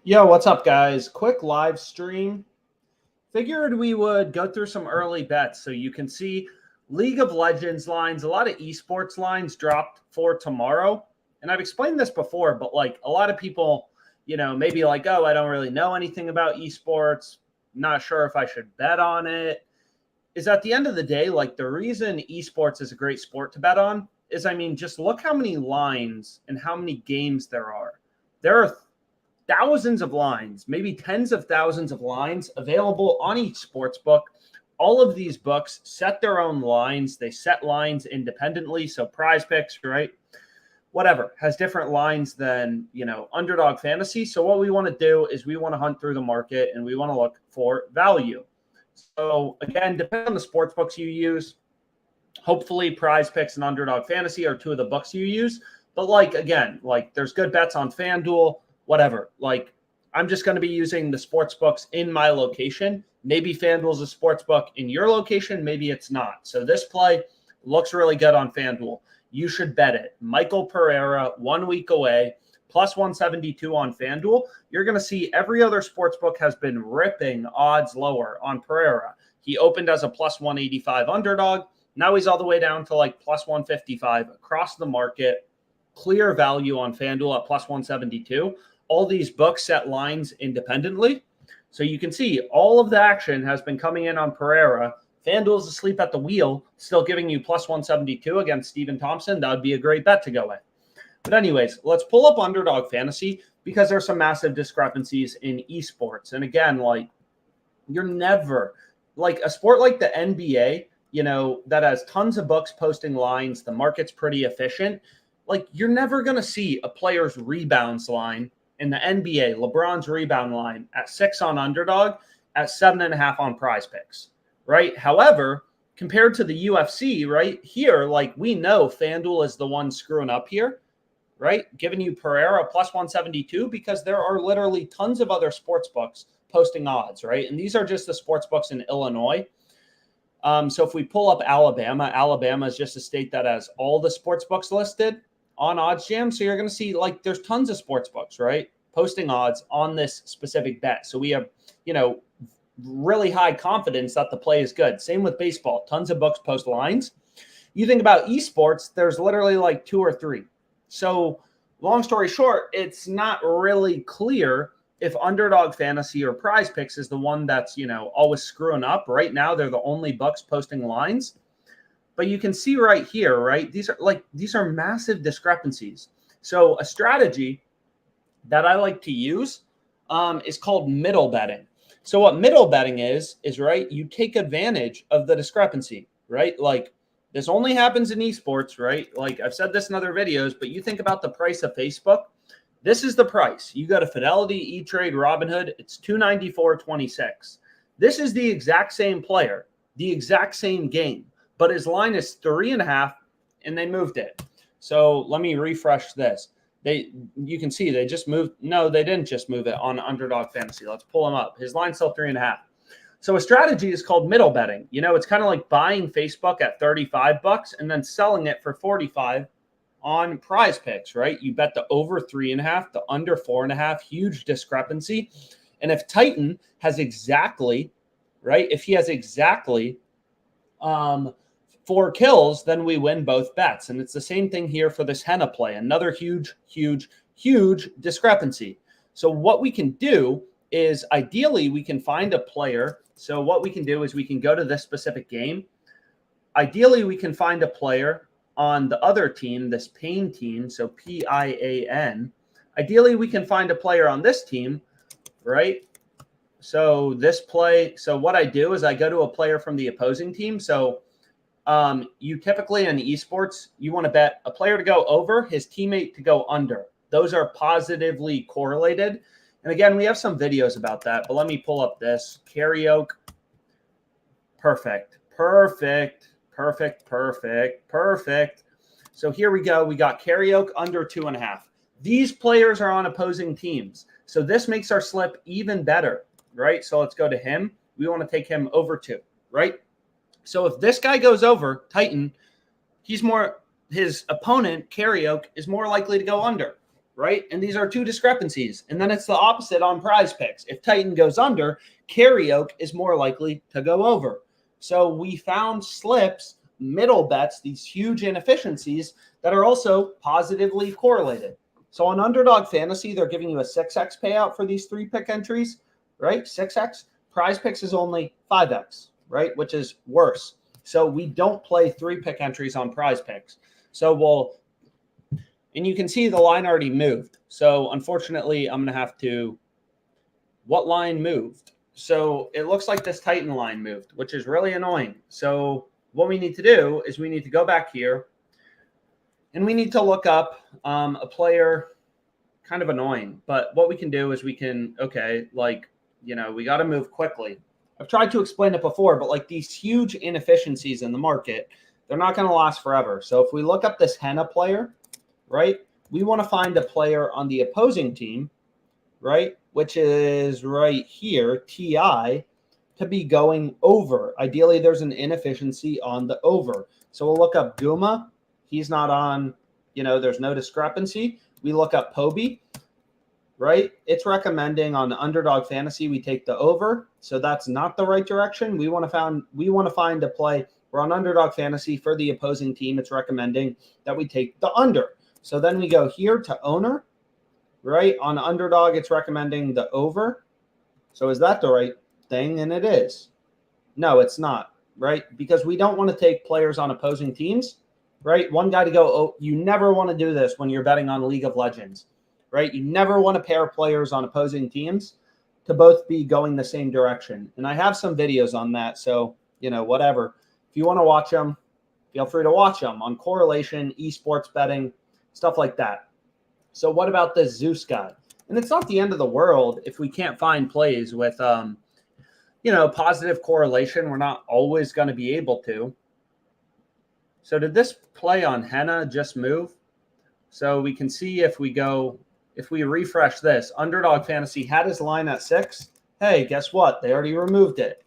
Yo, what's up, guys? Quick live stream. Figured we would go through some early bets so you can see League of Legends lines, a lot of esports lines dropped for tomorrow. And I've explained this before, but like a lot of people, maybe like, oh, I don't really know anything about esports, not sure if I should bet on it. Is at the end of the day, like the reason esports is a great sport to bet on is, just look how many lines and how many games there are. There are thousands of lines, maybe tens of thousands of lines available on each sports book. All of these books set their own lines. They set lines independently. So PrizePicks, right? Whatever, has different lines than, Underdog Fantasy. So what we want to do is we want to hunt through the market and we want to look for value. So again, depending on the sports books you use, hopefully PrizePicks and Underdog Fantasy are two of the books you use. But again, there's good bets on FanDuel, whatever. I'm just going to be using the sports books in my location. Maybe FanDuel's a sports book in your location. Maybe it's not. So this play looks really good on FanDuel. You should bet it. Michael Pereira, 1 week away, plus 172 on FanDuel. You're going to see every other sports book has been ripping odds lower on Pereira. He opened as a plus 185 underdog. Now he's all the way down to plus 155 across the market. Clear value on FanDuel at plus 172. All these books set lines independently. So you can see all of the action has been coming in on Pereira. FanDuel's asleep at the wheel, still giving you plus 172 against Steven Thompson. That would be a great bet to go with. But anyways, let's pull up Underdog Fantasy because there's some massive discrepancies in esports. And again, you're never, a sport like the NBA, that has tons of books posting lines, the market's pretty efficient. You're never going to see a player's rebounds line in the NBA, LeBron's rebound line at 6 on Underdog, at 7.5 on PrizePicks, right? However, compared to the UFC, right here, we know FanDuel is the one screwing up here, right? Giving you Pereira plus 172 because there are literally tons of other sports books posting odds, right? And these are just the sports books in Illinois. So if we pull up Alabama is just a state that has all the sports books listed on OddsJam. So you're going to see there's tons of sports books, right, posting odds on this specific bet. So we have, really high confidence that the play is good. Same with baseball. Tons of books post lines. You think about esports, there's literally 2 or 3. So long story short, it's not really clear if Underdog Fantasy or PrizePicks is the one that's, always screwing up. Right now, they're the only books posting lines. But you can see right here, right? These are massive discrepancies. So a strategy that I like to use is called middle betting. So what middle betting is right, you take advantage of the discrepancy, right? This only happens in esports, right? I've said this in other videos, but you think about the price of Facebook. This is the price. You go to Fidelity, E-Trade, Robinhood, it's $294.26. This is the exact same player, the exact same game, but his line is 3.5, and they moved it. So let me refresh this. You can see they just moved. No, they didn't just move it on Underdog Fantasy. Let's pull him up. His line's still 3.5. So a strategy is called middle betting. It's kind of like buying Facebook at $35 and then selling it for $45 on PrizePicks, right? You bet the over 3.5, the under 4.5, huge discrepancy. And if Titan has exactly, right, if he has exactly 4 kills, then we win both bets. And it's the same thing here for this Henna play. Another huge, huge, huge discrepancy. So what we can do is ideally we can find a player. So what we can do is we can go to this specific game. Ideally, we can find a player on the other team, this Pain team, so Pian. Ideally, we can find a player on this team, right? So this play, so what I do is I go to a player from the opposing team. So you typically in esports, you want to bet a player to go over, his teammate to go under. Those are positively correlated. And again, we have some videos about that, but let me pull up this. Karaoke. Perfect. So here we go. We got Karaoke under 2.5. These players are on opposing teams. So this makes our slip even better, right? So let's go to him. We want to take him over 2, right? So if this guy goes over, Titan, his opponent, Karaoke, is more likely to go under. right? And these are two discrepancies. And then it's the opposite on PrizePicks. If Titan goes under, Karaoke is more likely to go over. So we found slips, middle bets, these huge inefficiencies that are also positively correlated. So on Underdog Fantasy, they're giving you a 6x payout for these 3-pick entries, right? 6x. PrizePicks is only 5x, right? Which is worse. So we don't play 3-pick entries on PrizePicks. So and you can see the line already moved. So unfortunately, I'm going to have to, what line moved? So it looks like this Titan line moved, which is really annoying. So what we need to do is we need to go back here and we need to look up a player, kind of annoying. But what we can do is we can, okay, like, we got to move quickly. I've tried to explain it before, but like these huge inefficiencies in the market, they're not going to last forever. So if we look up this Henna player, right, we want to find a player on the opposing team, right, which is right here, TI, to be going over. Ideally, there's an inefficiency on the over. So we'll look up Guma. He's not on, there's no discrepancy. We look up Poby, right? It's recommending on Underdog Fantasy we take the over. So that's not the right direction. We want to find a play. We're on Underdog Fantasy for the opposing team. It's recommending that we take the under. So then we go here to owner, right? On Underdog, it's recommending the over. So is that the right thing? And it is. No, it's not, right? Because we don't want to take players on opposing teams, right? One guy to go. Oh, you never want to do this when you're betting on League of Legends, right? You never want to pair players on opposing teams to both be going the same direction. And I have some videos on that. So, whatever. If you want to watch them, feel free to watch them on correlation, esports betting, stuff like that. So what about this Zeus guy? And it's not the end of the world if we can't find plays with, positive correlation. We're not always going to be able to. So did this play on Henna just move? So we can see if we refresh this, Underdog Fantasy had his line at 6. Hey, guess what? They already removed it.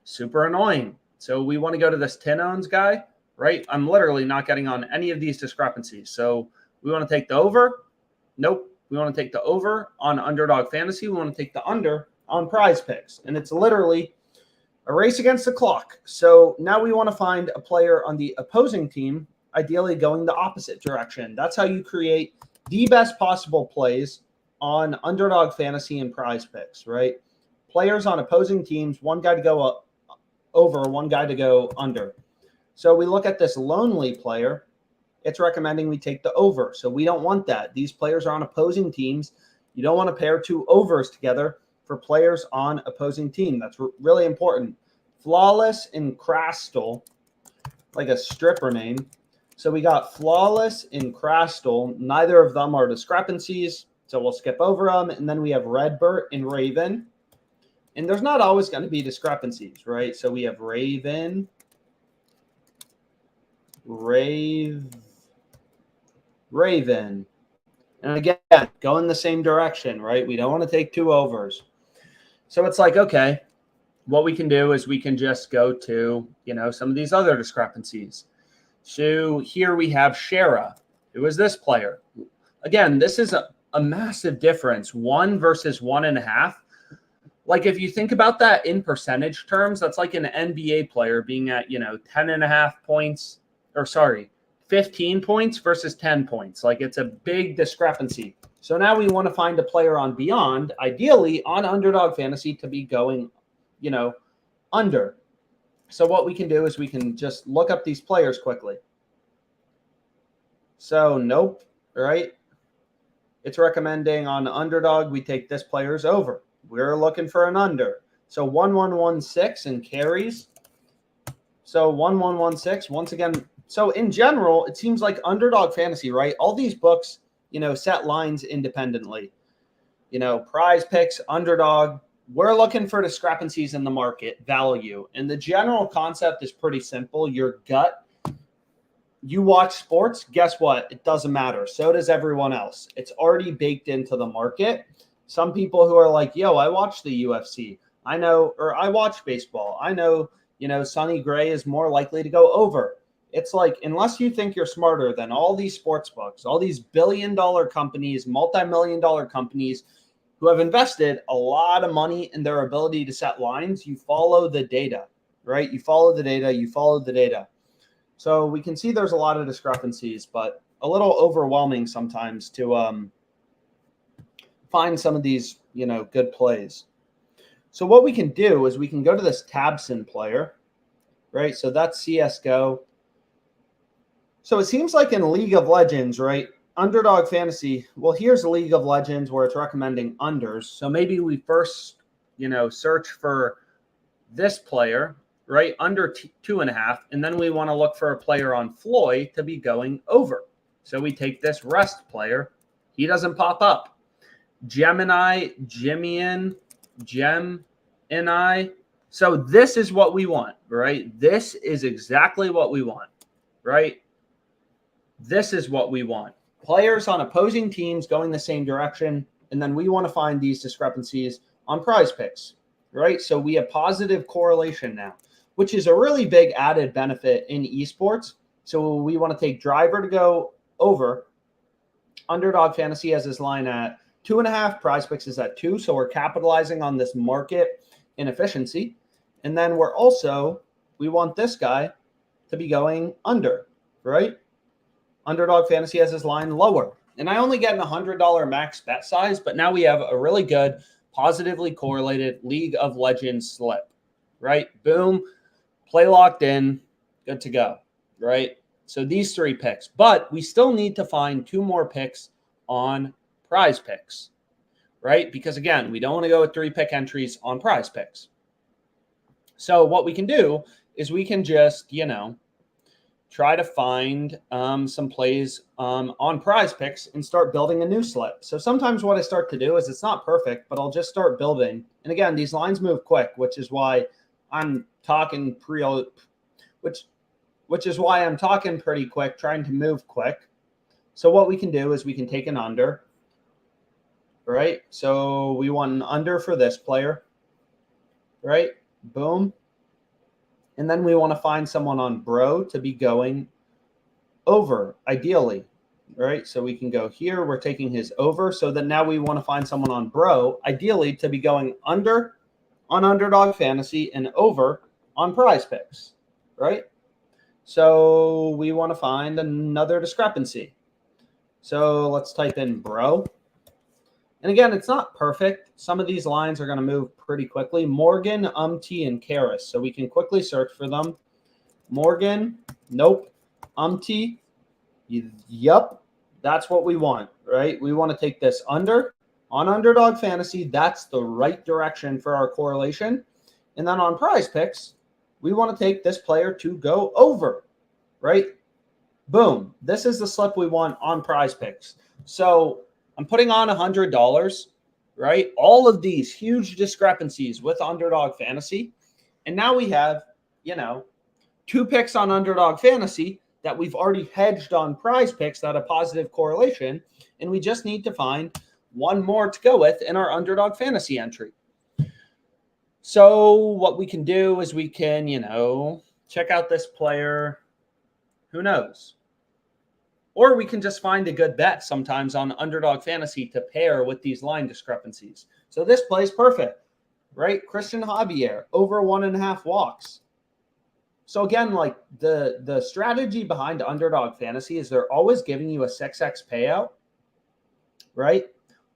Super annoying. So we want to go to this 10 owns guy, right? I'm literally not getting on any of these discrepancies. So we want to take the over. Nope. We want to take the over on Underdog Fantasy. We want to take the under on PrizePicks. And it's literally a race against the clock. So now we want to find a player on the opposing team, ideally going the opposite direction. That's how you create the best possible plays on Underdog Fantasy and PrizePicks, right? Players on opposing teams, one guy to go over, one guy to go under. So we look at this lonely player. It's recommending we take the over. So we don't want that. These players are on opposing teams. You don't want to pair two overs together for players on opposing team. That's really important. Flawless and Crastal, like a stripper name. So we got Flawless and Crastal. Neither of them are discrepancies, so we'll skip over them. And then we have Redbert and Raven. And there's not always going to be discrepancies, right? So we have Raven, Raven. And again, go in the same direction, right? We don't want to take two overs. So it's like, okay, what we can do is we can just go to, some of these other discrepancies. So here we have Shara. Who is this player? Again, this is a massive difference, 1 versus 1.5. Like if you think about that in percentage terms, that's like an NBA player being at, 10.5 points, 15 points versus 10 points. Like it's a big discrepancy. So now we want to find a player on Beyond, ideally on Underdog Fantasy, to be going, under. So what we can do is we can just look up these players quickly. So nope, right? It's recommending on Underdog we take this player's over. We're looking for an under. So 1116 and carries. So 1116 once again. So in general, it seems like Underdog Fantasy, right? All these books, set lines independently. PrizePicks, Underdog. We're looking for discrepancies in the market, value. And the general concept is pretty simple. Your gut, you watch sports, guess what? It doesn't matter. So does everyone else. It's already baked into the market. Some people who are like, yo, I watch the UFC. I know, or I watch baseball. I know, Sonny Gray is more likely to go over. It's like, unless you think you're smarter than all these sports books, all these billion-dollar companies, multi-million-dollar companies who have invested a lot of money in their ability to set lines, you follow the data, right? You follow the data. So we can see there's a lot of discrepancies, but a little overwhelming sometimes to find some of these, good plays. So what we can do is we can go to this Tabson player, right? So that's CSGO. So it seems like in League of Legends, right? Underdog Fantasy, well, here's League of Legends where it's recommending unders. So maybe we first, search for this player, right? Under 2.5. And then we want to look for a player on Floyd to be going over. So we take this Rest player. He doesn't pop up. Gemini. So this is what we want, right? This is exactly what we want, right? This is what we want. Players on opposing teams going the same direction, and then we want to find these discrepancies on PrizePicks, right? So we have positive correlation now, which is a really big added benefit in esports. So we want to take driver to go over. Underdog Fantasy has this line at 2.5. PrizePicks is at 2. So we're capitalizing on this market inefficiency. And then we want this guy to be going under, right? Underdog Fantasy has his line lower. And I only get a $100 max bet size, but now we have a really good, positively correlated League of Legends slip, right? Boom, play locked in, good to go, right? So these 3 picks. But we still need to find 2 more picks on PrizePicks, right? Because, again, we don't want to go with 3 pick entries on PrizePicks. So what we can do is we can just, try to find some plays on PrizePicks and start building a new slip. So sometimes what I start to do is it's not perfect, but I'll just start building. And again, these lines move quick, which is why I'm talking pretty quick, trying to move quick. So what we can do is we can take an under, right? So we want an under for this player, right? Boom. And then we want to find someone on bro to be going over, ideally, right? So we can go here. We're taking his over. So then now we want to find someone on bro, ideally to be going under on Underdog Fantasy and over on PrizePicks, right? So we want to find another discrepancy. So let's type in bro. And again, it's not perfect. Some of these lines are going to move pretty quickly. Morgan, T, and Karis. So we can quickly search for them. Morgan, nope. T, yup. That's what we want, right? We want to take this under on Underdog Fantasy. That's the right direction for our correlation. And then on PrizePicks, we want to take this player to go over, right? Boom. This is the slip we want on PrizePicks. So I'm putting on $100, right? All of these huge discrepancies with Underdog Fantasy. And now we have, 2 picks on Underdog Fantasy that we've already hedged on PrizePicks that have positive correlation. And we just need to find 1 more to go with in our Underdog Fantasy entry. So what we can do is we can, check out this player. Who knows? Or we can just find a good bet sometimes on Underdog Fantasy to pair with these line discrepancies. So this plays perfect, right? Christian Javier, over 1.5 walks. So again, like the strategy behind Underdog Fantasy is they're always giving you a 6x payout, right?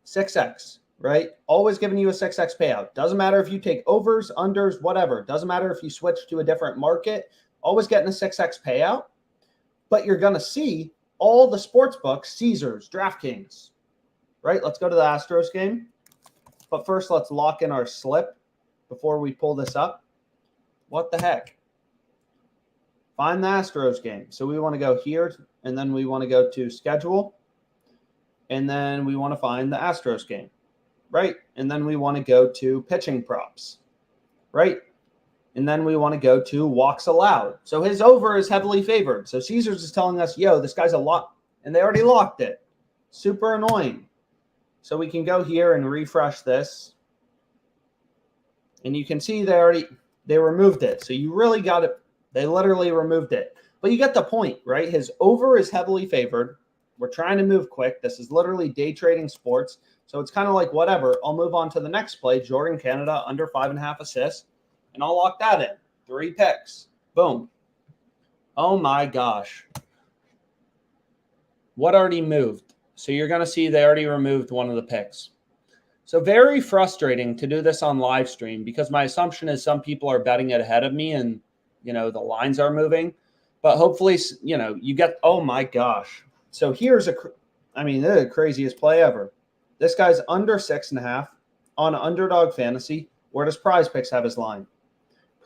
6x, right? Always giving you a 6x payout. Doesn't matter if you take overs, unders, whatever. Doesn't matter if you switch to a different market. Always getting a 6x payout. But you're going to see all the sports books, Caesars, DraftKings, right? Let's go to the Astros game. But first, let's lock in our slip before we pull this up. What the heck? Find the Astros game. So we want to go here, and then we want to go to schedule. And then we want to find the Astros game, right? And then we want to go to pitching props, right? And then we want to go to walks allowed. So his over is heavily favored. So Caesars is telling us, yo, this guy's a lot. And they already locked it. Super annoying. So we can go here and refresh this. And you can see they removed it. So you really got it. They literally removed it. But you get the point, right? His over is heavily favored. We're trying to move quick. This is literally day trading sports. So it's kind of like whatever. I'll move on to the next play. Jordan Canada under 5.5 assists. And I'll lock that in. 3 picks. Boom. Oh my gosh. What already moved? So you're going to see they already removed one of the picks. So very frustrating to do this on live stream because my assumption is some people are betting it ahead of me and, the lines are moving. But hopefully, you get, oh my gosh. So here's the craziest play ever. This guy's under 6.5 on Underdog Fantasy. Where does PrizePicks have his line?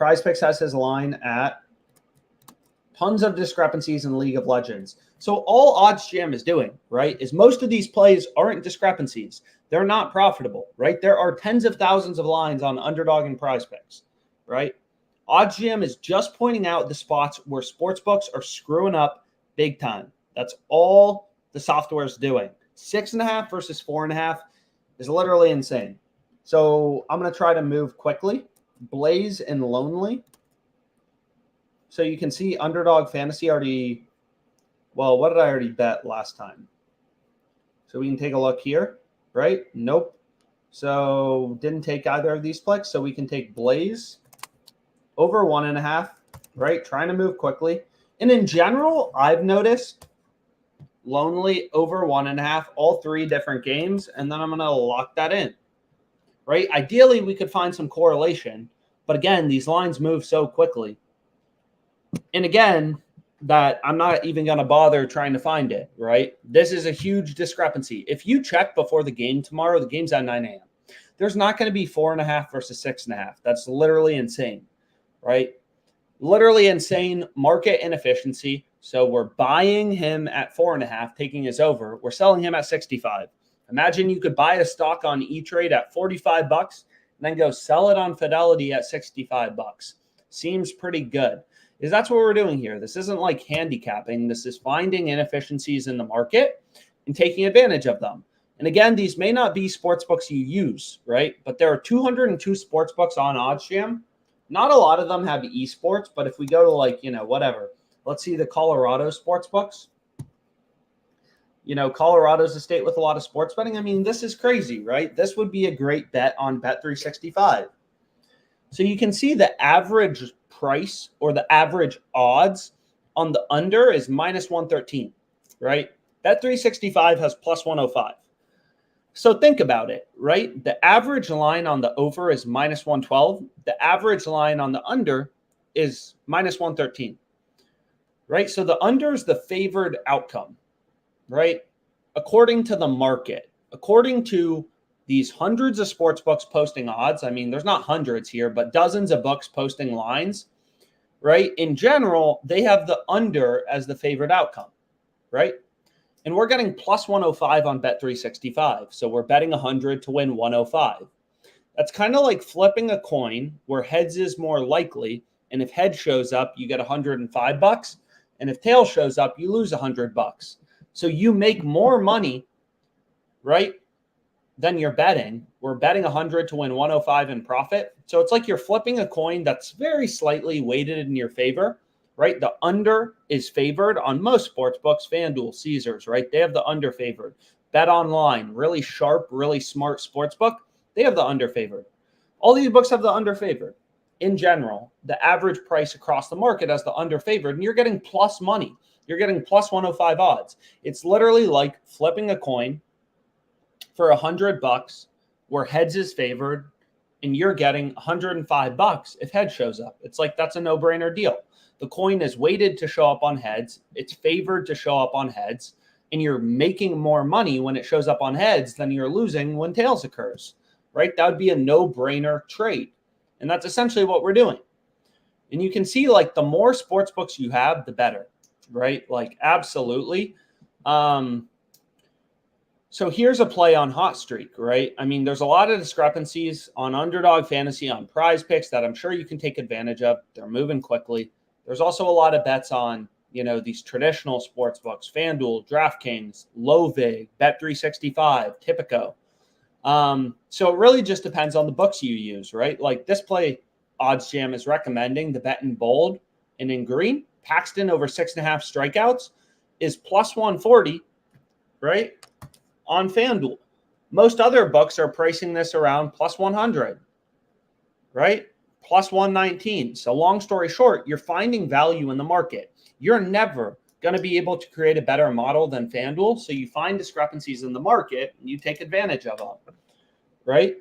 PrizePicks has his line at tons of discrepancies in League of Legends. So all OddsJam is doing, right, is most of these plays aren't discrepancies. They're not profitable, right? There are tens of thousands of lines on Underdog and PrizePicks, right? OddsJam is just pointing out the spots where sportsbooks are screwing up big time. That's all the software is doing. 6.5 versus 4.5 is literally insane. So I'm going to try to move quickly. Blaze and Lonely. So you can see Underdog Fantasy already, well, what did I already bet last time? So we can take a look here, right? Nope. So didn't take either of these plays. So we can take Blaze over 1.5, right? Trying to move quickly. And in general, I've noticed Lonely over 1.5, all 3 different games. And then I'm going to lock that in, right? Ideally, we could find some correlation. But again, these lines move so quickly. And again, that I'm not even going to bother trying to find it, right? This is a huge discrepancy. If you check before the game tomorrow, the game's at 9 a.m. There's not going to be 4.5 versus 6.5. That's literally insane, right? Literally insane market inefficiency. So we're buying him at 4.5, taking his over. We're selling him at 65. Imagine you could buy a stock on E-Trade at $45 and then go sell it on Fidelity at $65. Seems pretty good. Is that's what we're doing here. This isn't like handicapping. This is finding inefficiencies in the market and taking advantage of them. And again, these may not be sports books you use, right? But there are 202 sports books on OddsJam. Not a lot of them have esports, but if we go to whatever, let's see the Colorado sports books. Colorado's a state with a lot of sports betting. I mean, this is crazy, right? This would be a great bet on Bet365. So you can see the average price or the average odds on the under is minus 113, right? Bet365 has plus 105. So think about it, right? The average line on the over is minus 112. The average line on the under is minus 113, right? So the under is the favored outcome, right? According to the market, according to these hundreds of sports books posting odds. I mean, there's not hundreds here, but dozens of books posting lines, right? In general, they have the under as the favorite outcome, right? And we're getting plus 105 on Bet365. So we're betting 100 to win 105. That's kind of like flipping a coin where heads is more likely. And if head shows up, you get $105. And if tail shows up, you lose $100. So you make more money, right, than you're betting. We're betting 100 to win 105 in profit. So it's like you're flipping a coin that's very slightly weighted in your favor, right? The under is favored on most sports books, FanDuel, Caesars, right? They have the under favored. Bet Online, really sharp, really smart sports book. They have the under favored. All these books have the under favored. In general, the average price across the market has the under favored, and you're getting plus money. You're getting plus 105 odds. It's literally like flipping a coin for $100 where heads is favored, and you're getting $105 if head shows up. It's like that's a no-brainer deal. The coin is weighted to show up on heads. It's favored to show up on heads, and you're making more money when it shows up on heads than you're losing when tails occurs, right? That would be a no-brainer trade, and that's essentially what we're doing. And you can see like the more sports books you have, the better, right? Like absolutely. So here's a play on Hot Streak, right? I mean, there's a lot of discrepancies on Underdog Fantasy, on PrizePicks that I'm sure you can take advantage of. They're moving quickly. There's also a lot of bets on, these traditional sports books, FanDuel, DraftKings, LoVig, Bet365, Tipico. So it really just depends on the books you use, right? Like this play, OddsJam is recommending the bet in bold And in green, Paxton over 6.5 strikeouts is plus 140, right, on FanDuel. Most other books are pricing this around plus 100, right, plus 119. So long story short, you're finding value in the market. You're never going to be able to create a better model than FanDuel. So you find discrepancies in the market and you take advantage of them, right?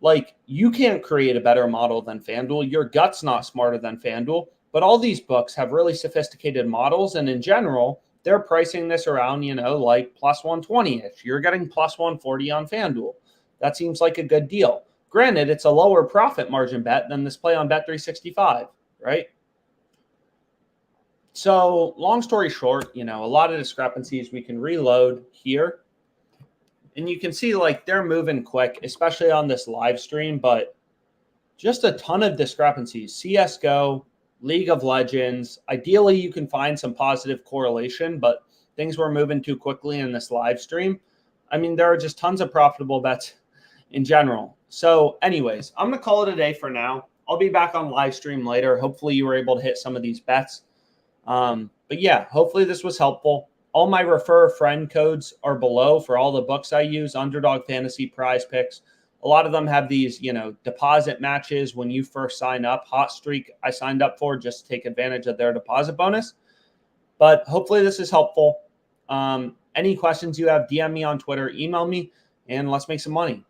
Like, you can't create a better model than FanDuel. Your gut's not smarter than FanDuel. But all these books have really sophisticated models. And in general, they're pricing this around, like plus 120-ish. You're getting plus 140 on FanDuel. That seems like a good deal. Granted, it's a lower profit margin bet than this play on Bet365, right? So long story short, a lot of discrepancies. We can reload here. And you can see, like, they're moving quick, especially on this live stream, but just a ton of discrepancies. CSGO, League of Legends. Ideally, you can find some positive correlation, but things were moving too quickly in this live stream. I mean, there are just tons of profitable bets in general. So anyways, I'm going to call it a day for now. I'll be back on live stream later. Hopefully you were able to hit some of these bets. But yeah, hopefully this was helpful. All my refer a friend codes are below for all the books I use: Underdog Fantasy, PrizePicks. A lot of them have these, deposit matches when you first sign up. Hot Streak, I signed up for just to take advantage of their deposit bonus. But hopefully this is helpful. Any questions you have, DM me on Twitter, email me, and let's make some money.